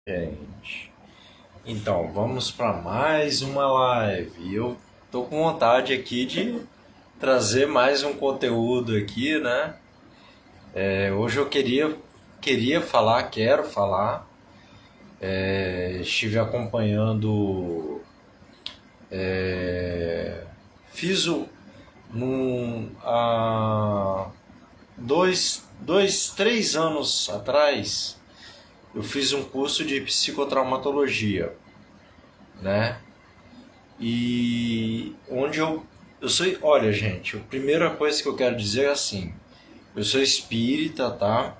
Gente, então vamos para mais uma live. Eu tô com vontade aqui de trazer mais um conteúdo aqui, né? Hoje eu queria falar, quero falar. Estive acompanhando, fiz o há três anos atrás. Eu fiz um curso de psicotraumatologia, né? E onde eu sou, olha, gente, a primeira coisa que eu quero dizer é assim, eu sou espírita, tá?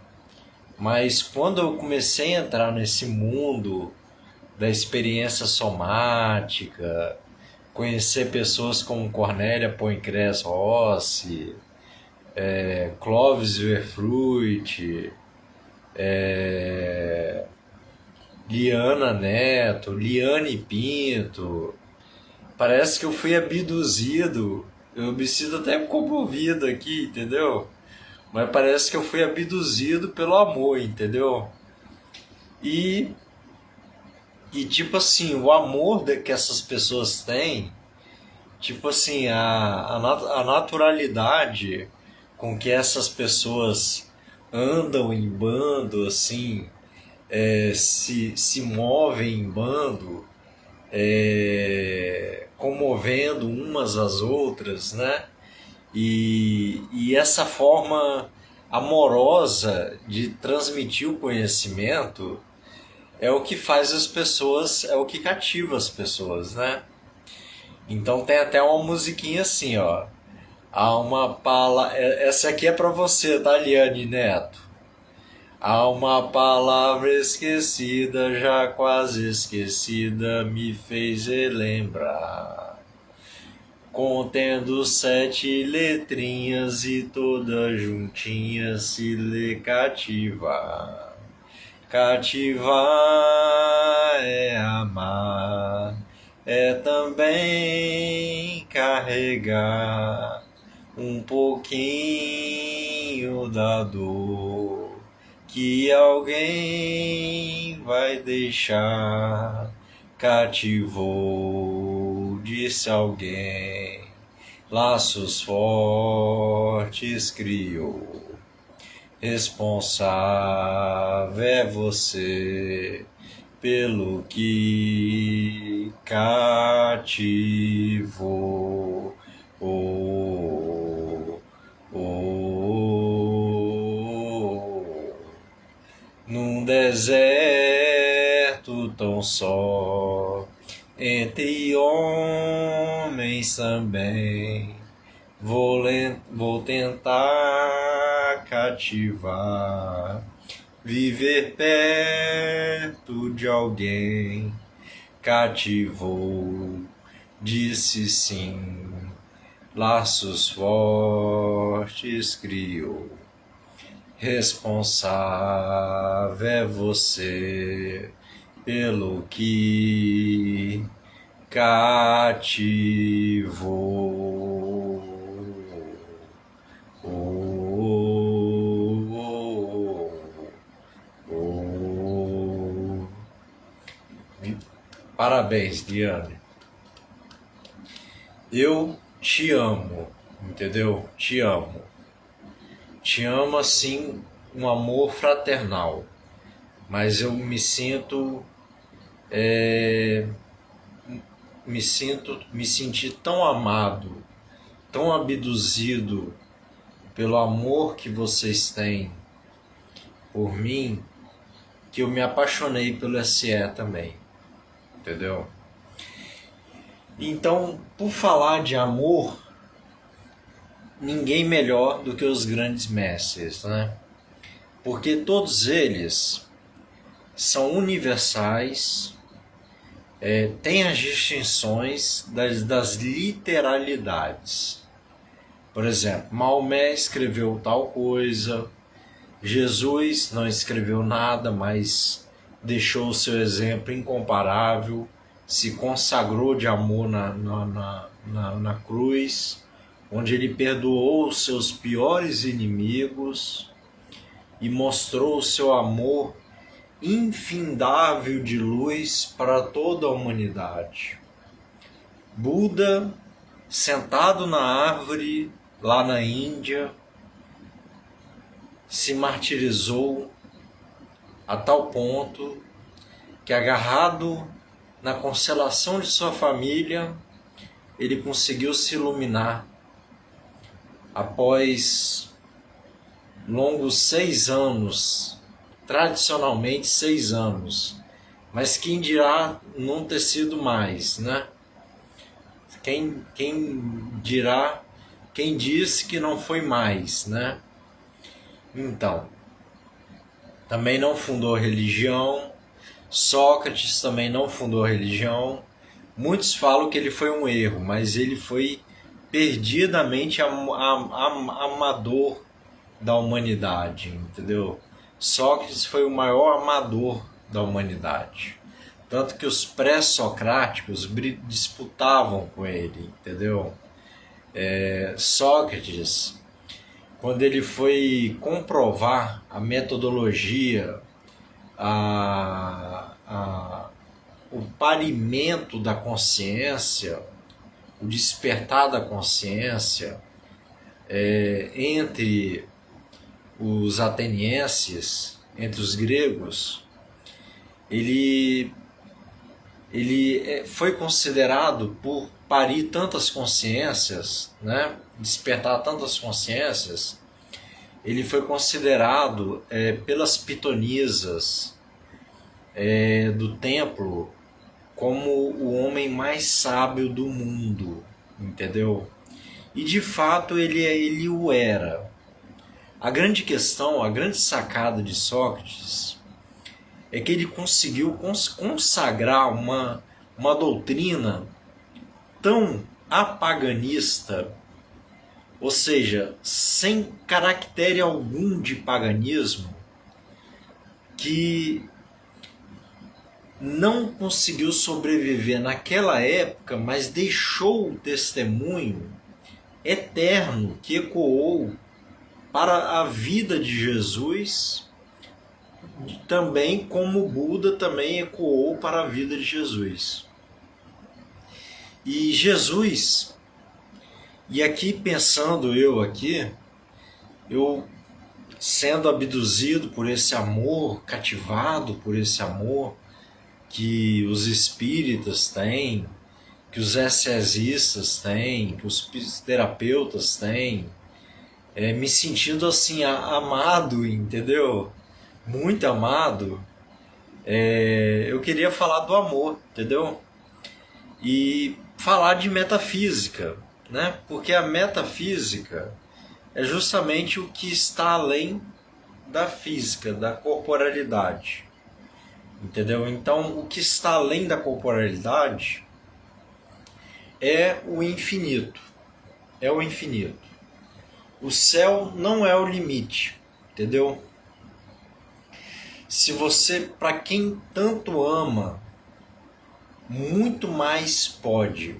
Mas quando eu comecei a entrar nesse mundo da experiência somática, conhecer pessoas como Cornélia Poincres Rossi, Clovis Verfruit, Liana Neto, Liane Pinto, parece que eu fui abduzido. Eu me sinto até comovido aqui, entendeu? Mas parece que eu fui abduzido pelo amor, entendeu? E, e tipo assim, o amor que essas pessoas têm, tipo assim, a naturalidade com que essas pessoas andam em bando, assim, se movem em bando, comovendo umas às outras, né? E essa forma amorosa de transmitir o conhecimento é o que faz as pessoas, é o que cativa as pessoas, né? Então tem até uma musiquinha assim, ó. Há uma palavra. Essa aqui é pra você, tá, Liane Neto? Há uma palavra esquecida, já quase esquecida, me fez relembrar. Contendo sete letrinhas e todas juntinhas se lê cativa. Cativar é amar, é também carregar um pouquinho da dor que alguém vai deixar. Cativou, disse alguém, laços fortes criou. Responsável é você pelo que cativou. Oh, oh, oh. Num deserto tão só, entre homens também, vou tentar cativar, viver perto de alguém. Cativou, disse sim, laços fortes criou. Responsável é você pelo que cativou. Oh, oh, oh. Parabéns, Diane. Eu te amo, entendeu? Te amo. Te amo assim, um amor fraternal. Mas eu me senti tão amado, tão abduzido pelo amor que vocês têm por mim, que eu me apaixonei pelo SE também, entendeu? Então, por falar de amor, ninguém melhor do que os grandes mestres, né? Porque todos eles são universais, têm as distinções das literalidades. Por exemplo, Maomé escreveu tal coisa, Jesus não escreveu nada, mas deixou o seu exemplo incomparável, se consagrou de amor na cruz, onde ele perdoou os seus piores inimigos e mostrou o seu amor infindável de luz para toda a humanidade. Buda, sentado na árvore lá na Índia, se martirizou a tal ponto que, agarrado na constelação de sua família, ele conseguiu se iluminar após longos 6 anos, tradicionalmente 6 anos, mas quem dirá não ter sido mais, né? Quem dirá, quem disse que não foi mais, né? Então, também não fundou religião, Sócrates também não fundou religião. Muitos falam que ele foi um erro, mas ele foi perdidamente amador da humanidade, entendeu? Sócrates foi o maior amador da humanidade. Tanto que os pré-socráticos disputavam com ele, entendeu? Sócrates, quando ele foi comprovar a metodologia, o parimento da consciência, o despertar da consciência entre os atenienses, entre os gregos, ele foi considerado, por parir tantas consciências, né, despertar tantas consciências, ele foi considerado pelas pitonisas do templo como o homem mais sábio do mundo, entendeu? E de fato ele o era. A grande questão, a grande sacada de Sócrates é que ele conseguiu consagrar uma doutrina tão apaganista, ou seja, sem caractere algum de paganismo, que não conseguiu sobreviver naquela época, mas deixou o testemunho eterno que ecoou para a vida de Jesus, também como Buda também ecoou para a vida de Jesus. E Jesus, e aqui pensando eu sendo abduzido por esse amor, cativado por esse amor que os espíritas têm, que os exorcistas têm, que os terapeutas têm, me sentindo assim amado, entendeu? Muito amado. Eu queria falar do amor, entendeu? E falar de metafísica, né? Porque a metafísica é justamente o que está além da física, da corporalidade, entendeu? Então, o que está além da corporalidade é o infinito, é o infinito. O céu não é o limite, entendeu? Se você, para quem tanto ama, muito mais pode.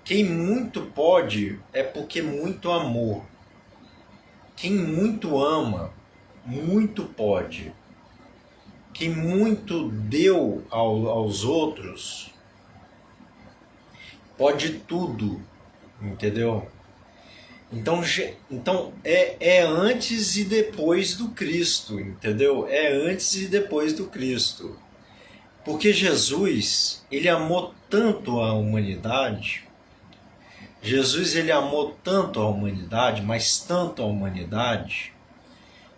Quem muito pode é porque muito amou. Quem muito ama, muito pode. Quem muito deu aos outros, pode tudo, entendeu? Então é antes e depois do Cristo, entendeu? É antes e depois do Cristo. Porque Jesus, ele amou tanto a humanidade, mas tanto a humanidade,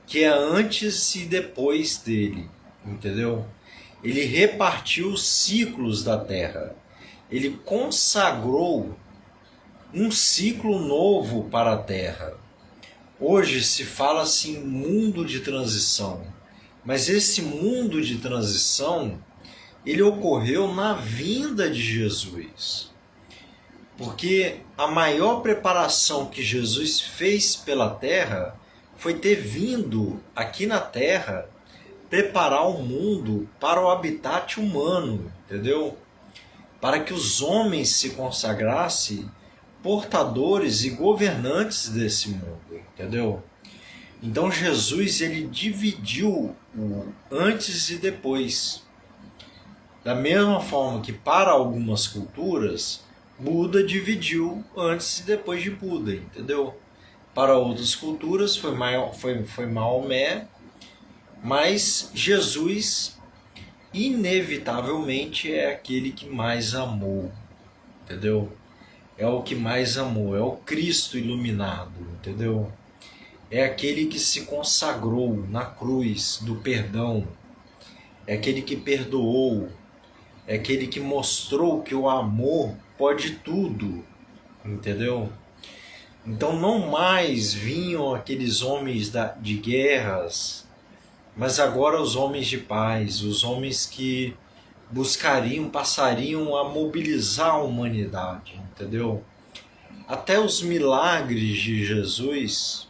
que é antes e depois dele, entendeu? Ele repartiu os ciclos da Terra. Ele consagrou um ciclo novo para a Terra. Hoje se fala-se em mundo de transição, mas esse mundo de transição, ele ocorreu na vinda de Jesus. Porque a maior preparação que Jesus fez pela Terra foi ter vindo aqui na Terra preparar o mundo para o habitat humano, entendeu? Para que os homens se consagrassem portadores e governantes desse mundo, entendeu? Então Jesus ele dividiu o antes e depois. Da mesma forma que para algumas culturas, Buda dividiu antes e depois de Buda, entendeu? Para outras culturas foi Maomé, mas Jesus inevitavelmente é aquele que mais amou, entendeu? É o que mais amou, é o Cristo iluminado, entendeu? É aquele que se consagrou na cruz do perdão, é aquele que perdoou, é aquele que mostrou que o amor pode tudo, entendeu? Então não mais vinham aqueles homens de guerras, mas agora os homens de paz, os homens que passariam a mobilizar a humanidade, entendeu? Até os milagres de Jesus,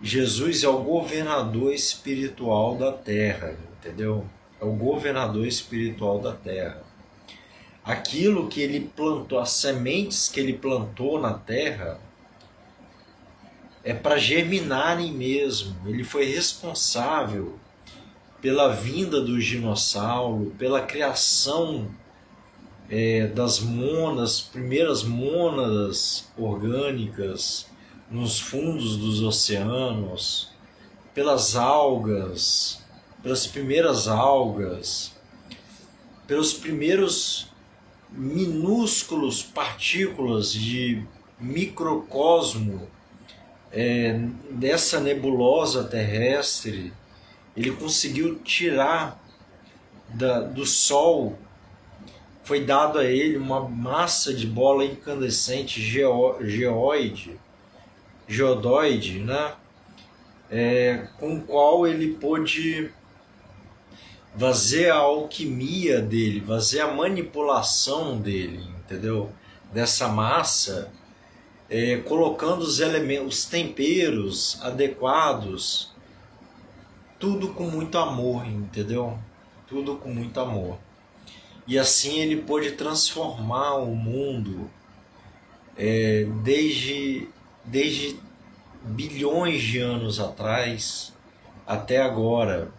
Jesus é o governador espiritual da terra, entendeu? É o governador espiritual da terra. Aquilo que ele plantou, as sementes que ele plantou na terra, é para germinarem mesmo. Ele foi responsável pela vinda do dinossauro, pela criação das primeiras mônadas orgânicas nos fundos dos oceanos, pelas algas, pelas primeiras algas, pelos primeiros minúsculos partículas de microcosmo dessa nebulosa terrestre. Ele conseguiu tirar do Sol, foi dado a ele uma massa de bola incandescente geodoide, né? Com o qual ele pôde fazer a alquimia dele, fazer a manipulação dele, entendeu? Dessa massa, colocando os elementos, os temperos adequados, tudo com muito amor, entendeu? Tudo com muito amor. E assim ele pôde transformar o mundo desde bilhões de anos atrás até agora.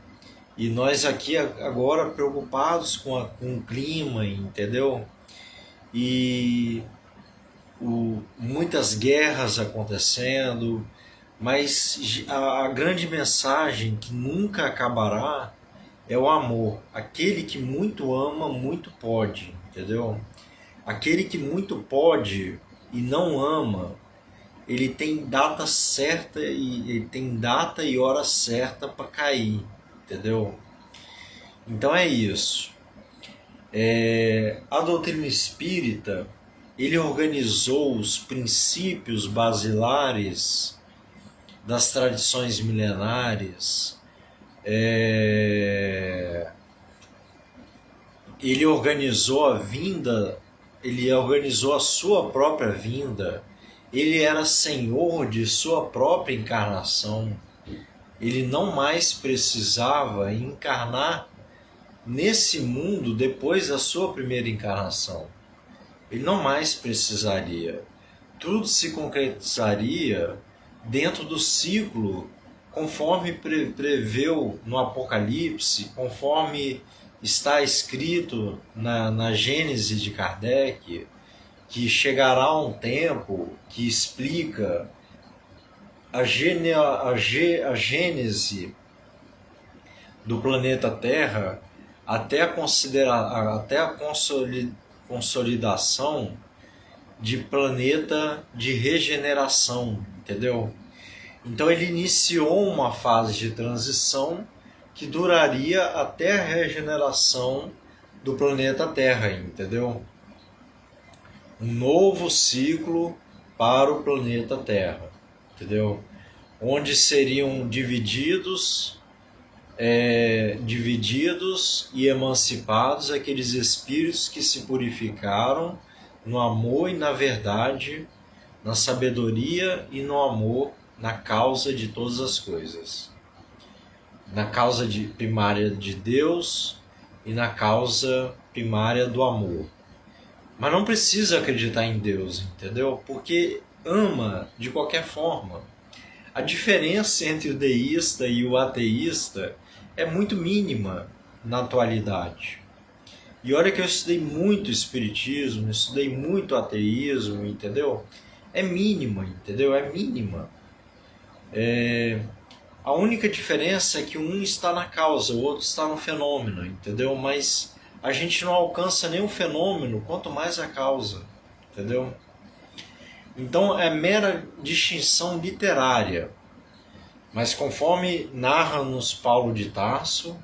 E nós aqui agora preocupados com o clima, entendeu? E muitas guerras acontecendo, mas a grande mensagem que nunca acabará é o amor. Aquele que muito ama, muito pode, entendeu? Aquele que muito pode e não ama, ele tem data certa ele tem data e hora certa para cair, entendeu? Então é isso. A doutrina espírita, ele organizou os princípios basilares das tradições milenares. Ele organizou a vinda, ele organizou a sua própria vinda. Ele era senhor de sua própria encarnação. Ele não mais precisava encarnar nesse mundo depois da sua primeira encarnação. Ele não mais precisaria. Tudo se concretizaria dentro do ciclo, conforme preveu no Apocalipse, conforme está escrito na Gênese de Kardec, que chegará um tempo que explica a gênese do planeta Terra até a consolidação de planeta de regeneração, entendeu? Então ele iniciou uma fase de transição que duraria até a regeneração do planeta Terra, entendeu? Um novo ciclo para o planeta Terra, entendeu? Onde seriam divididos e emancipados aqueles espíritos que se purificaram no amor e na verdade, na sabedoria e no amor, na causa de todas as coisas, na causa primária de Deus e na causa primária do amor. Mas não precisa acreditar em Deus, entendeu? Porque ama de qualquer forma. A diferença entre o deísta e o ateísta é muito mínima na atualidade. E olha que eu estudei muito espiritismo, estudei muito ateísmo, entendeu? É mínima, entendeu? É mínima. A única diferença é que um está na causa, o outro está no fenômeno, entendeu? Mas a gente não alcança nem o fenômeno, quanto mais a causa, entendeu? Então é mera distinção literária. Mas conforme narra-nos Paulo de Tarso,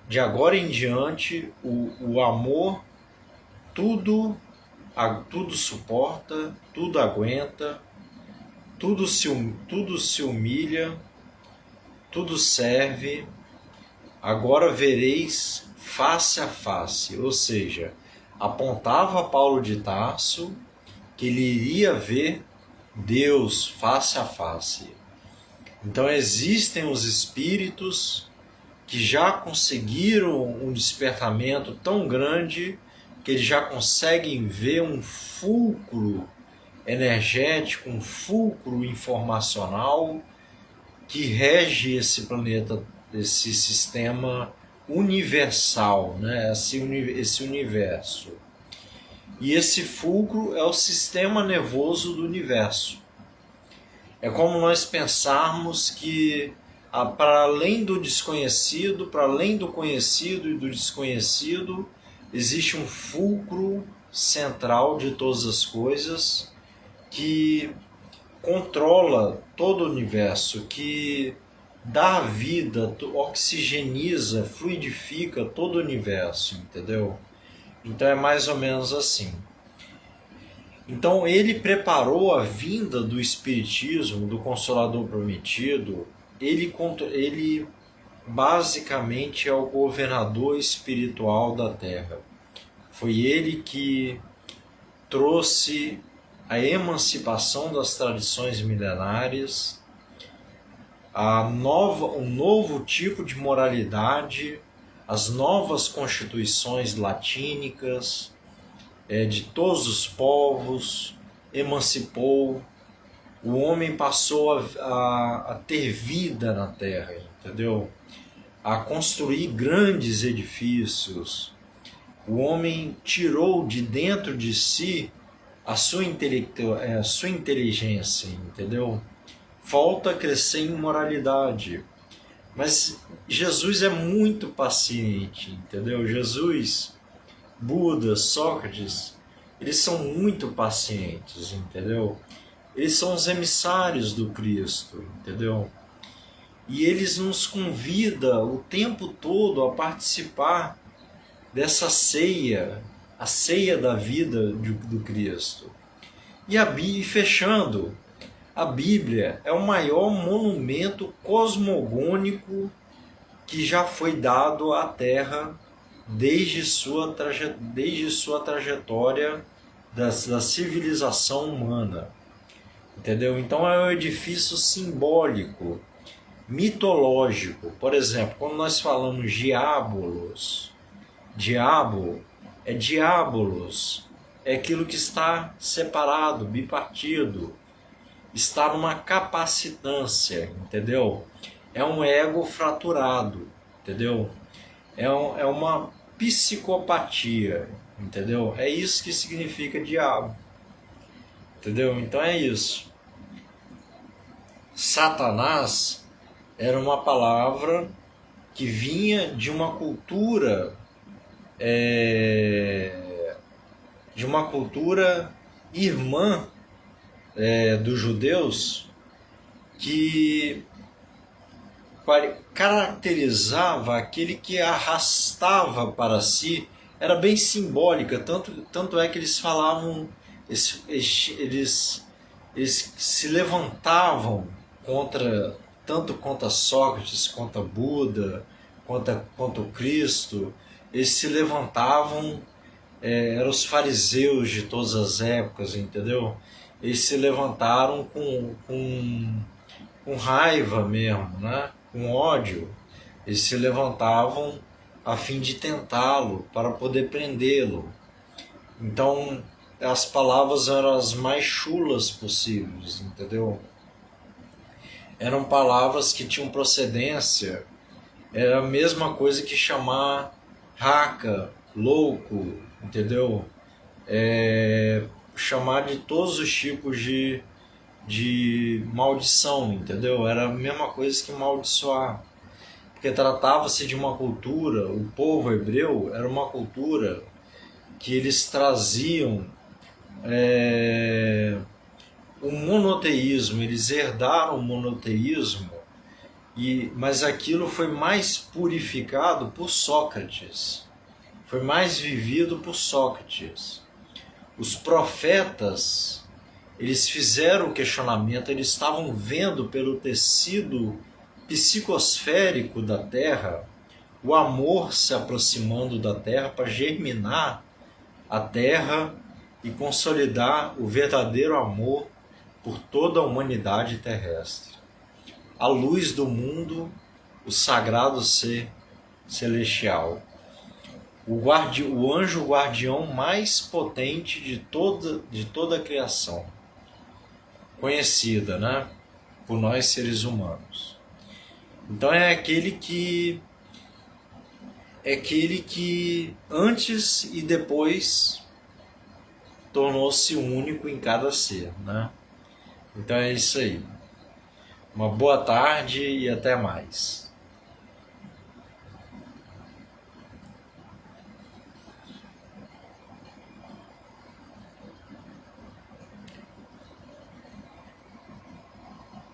de agora em diante, o amor tudo suporta, tudo aguenta, tudo se humilha, tudo serve. Agora vereis face a face. Ou seja, apontava Paulo de Tarso que ele iria ver Deus face a face. Então existem os espíritos que já conseguiram um despertamento tão grande que eles já conseguem ver um fulcro energético, um fulcro informacional que rege esse planeta, esse sistema universal, né? esse universo. E esse fulcro é o sistema nervoso do universo. É como nós pensarmos que para além do desconhecido, para além do conhecido e do desconhecido, existe um fulcro central de todas as coisas que controla todo o universo, que dá vida, oxigeniza, fluidifica todo o universo, entendeu? Então é mais ou menos assim. Então ele preparou a vinda do Espiritismo, do Consolador Prometido. Ele basicamente é o governador espiritual da Terra. Foi ele que trouxe a emancipação das tradições milenárias, um novo tipo de moralidade, as novas constituições latínicas, de todos os povos, emancipou. O homem passou a ter vida na Terra, entendeu? A construir grandes edifícios. O homem tirou de dentro de si a sua inteligência, entendeu? Falta crescer em moralidade. Mas Jesus é muito paciente, entendeu? Jesus, Buda, Sócrates, eles são muito pacientes, entendeu? Eles são os emissários do Cristo, entendeu? E eles nos convidam o tempo todo a participar dessa ceia, a ceia da vida do Cristo. E fechando, a Bíblia é o maior monumento cosmogônico que já foi dado à Terra desde sua trajetória da civilização humana. Entendeu? Então é um edifício simbólico, mitológico. Por exemplo, quando nós falamos diabolos, diabo é diabolos, é aquilo que está separado, bipartido, está numa capacitância, entendeu? É um ego fraturado, entendeu? É uma psicopatia, entendeu? É isso que significa diabo, entendeu? Então é isso. Satanás era uma palavra que vinha de uma cultura irmã dos judeus, que caracterizava aquele que arrastava para si, era bem simbólica, tanto é que eles falavam, eles se levantavam tanto contra Sócrates, contra Buda, contra Cristo. Eles se levantavam, eram os fariseus de todas as épocas, entendeu? Eles se levantaram com raiva mesmo, né? Com ódio. Eles se levantavam a fim de tentá-lo, para poder prendê-lo. Então, as palavras eram as mais chulas possíveis, entendeu? Eram palavras que tinham procedência, era a mesma coisa que chamar raca, louco, entendeu? Chamar de todos os tipos de maldição, entendeu? Era a mesma coisa que amaldiçoar. Porque tratava-se de uma cultura, o povo hebreu era uma cultura que eles traziam o monoteísmo, eles herdaram o monoteísmo, mas aquilo foi mais purificado por Sócrates, foi mais vivido por Sócrates. Os profetas, eles fizeram o questionamento, eles estavam vendo pelo tecido psicosférico da Terra o amor se aproximando da Terra para germinar a Terra e consolidar o verdadeiro amor por toda a humanidade terrestre. A luz do mundo, o sagrado ser celestial. O anjo guardião mais potente de toda a criação, conhecida, né, por nós seres humanos. Então é aquele que antes e depois tornou-se único em cada ser, né? Então é isso aí. Uma boa tarde e até mais.